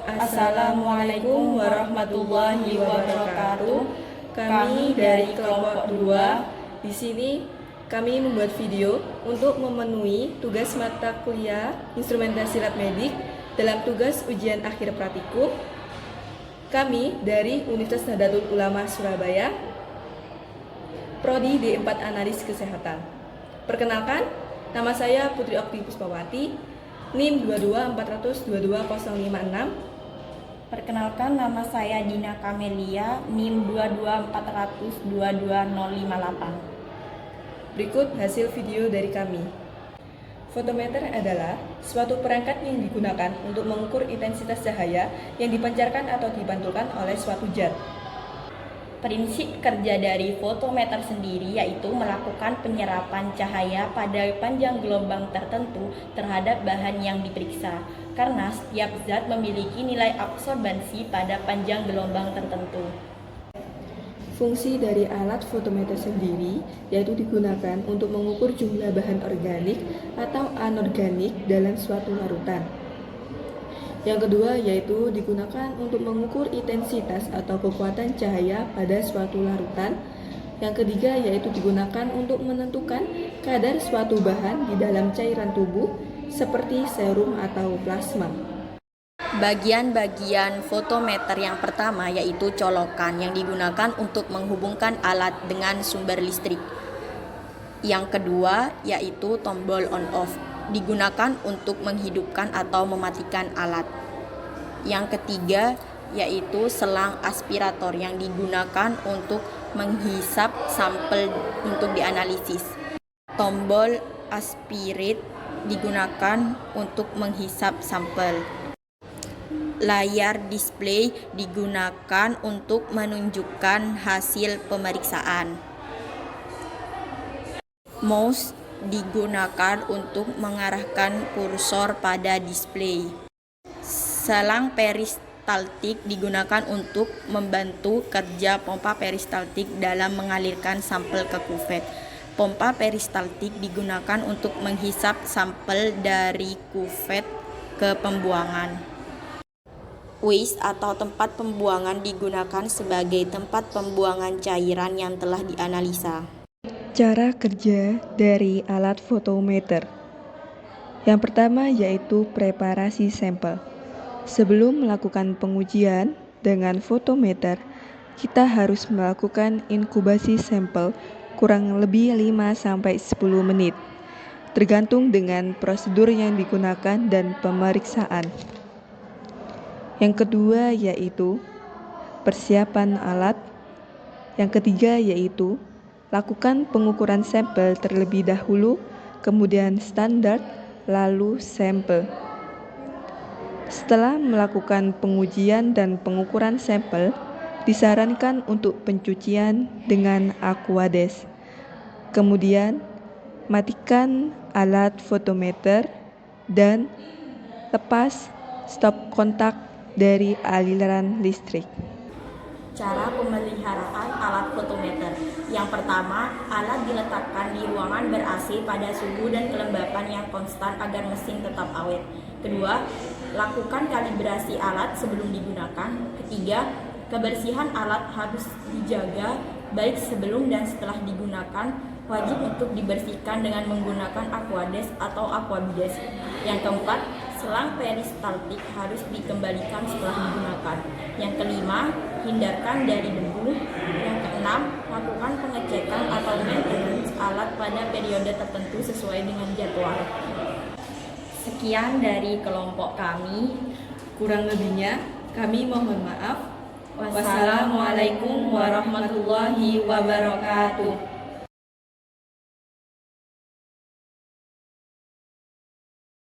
Assalamualaikum warahmatullahi wabarakatuh. Kami dari kelompok 2 di sini kami membuat video untuk memenuhi tugas mata kuliah instrumentasi lab medik dalam tugas ujian akhir praktikum. Kami dari Universitas Nahdlatul Ulama Surabaya, Prodi D4 Analis Kesehatan. Perkenalkan, nama saya Putri Okti Puspawati, NIM 22400 22056. Perkenalkan, nama saya Dina Kamelia, NIM 22400 22058. Berikut hasil video dari kami. Fotometer adalah suatu perangkat yang digunakan untuk mengukur intensitas cahaya yang dipancarkan atau dipantulkan oleh suatu zat. Prinsip kerja dari fotometer sendiri yaitu melakukan penyerapan cahaya pada panjang gelombang tertentu terhadap bahan yang diperiksa, karena setiap zat memiliki nilai absorbansi pada panjang gelombang tertentu. Fungsi dari alat fotometer sendiri yaitu digunakan untuk mengukur jumlah bahan organik atau anorganik dalam suatu larutan. Yang kedua yaitu digunakan untuk mengukur intensitas atau kekuatan cahaya pada suatu larutan. Yang ketiga yaitu digunakan untuk menentukan kadar suatu bahan di dalam cairan tubuh seperti serum atau plasma. Bagian-bagian fotometer yang pertama yaitu colokan yang digunakan untuk menghubungkan alat dengan sumber listrik. Yang kedua yaitu tombol on-off, digunakan untuk menghidupkan atau mematikan alat. Yang ketiga yaitu selang aspirator yang digunakan untuk menghisap sampel untuk dianalisis. Tombol aspirate digunakan untuk menghisap sampel. Layar display digunakan untuk menunjukkan hasil pemeriksaan. Mouse digunakan untuk mengarahkan kursor pada display. Selang peristaltik digunakan untuk membantu kerja pompa peristaltik dalam mengalirkan sampel ke kuvet. Pompa peristaltik digunakan untuk menghisap sampel dari kuvet ke pembuangan. Waste atau tempat pembuangan digunakan sebagai tempat pembuangan cairan yang telah dianalisa. Cara kerja dari alat fotometer. Yang pertama yaitu preparasi sampel. Sebelum melakukan pengujian dengan fotometer, kita harus melakukan inkubasi sampel kurang lebih 5-10 menit, tergantung dengan prosedur yang digunakan dan pemeriksaan. Yang kedua yaitu persiapan alat. Yang ketiga yaitu lakukan pengukuran sampel terlebih dahulu, kemudian standar, lalu sampel. Setelah melakukan pengujian dan pengukuran sampel, disarankan untuk pencucian dengan Aquades. Kemudian, matikan alat fotometer dan lepas stop kontak dari aliran listrik. Cara pemeliharaan alat fotometer. Yang pertama, alat diletakkan di ruangan ber-AC pada suhu dan kelembapan yang konstan agar mesin tetap awet. Kedua, lakukan kalibrasi alat sebelum digunakan. Ketiga, kebersihan alat harus dijaga baik sebelum dan setelah digunakan. Wajib untuk dibersihkan dengan menggunakan Aquades atau Aquabides. Yang keempat, selang peristaltik harus dikembalikan setelah digunakan. Yang kelima, hindarkan dari debu. Yang keenam, lakukan pengecekan atau maintenance alat pada periode tertentu sesuai dengan jadwal. Sekian dari kelompok kami. Kurang lebihnya kami mohon maaf. Wassalamualaikum warahmatullahi wabarakatuh.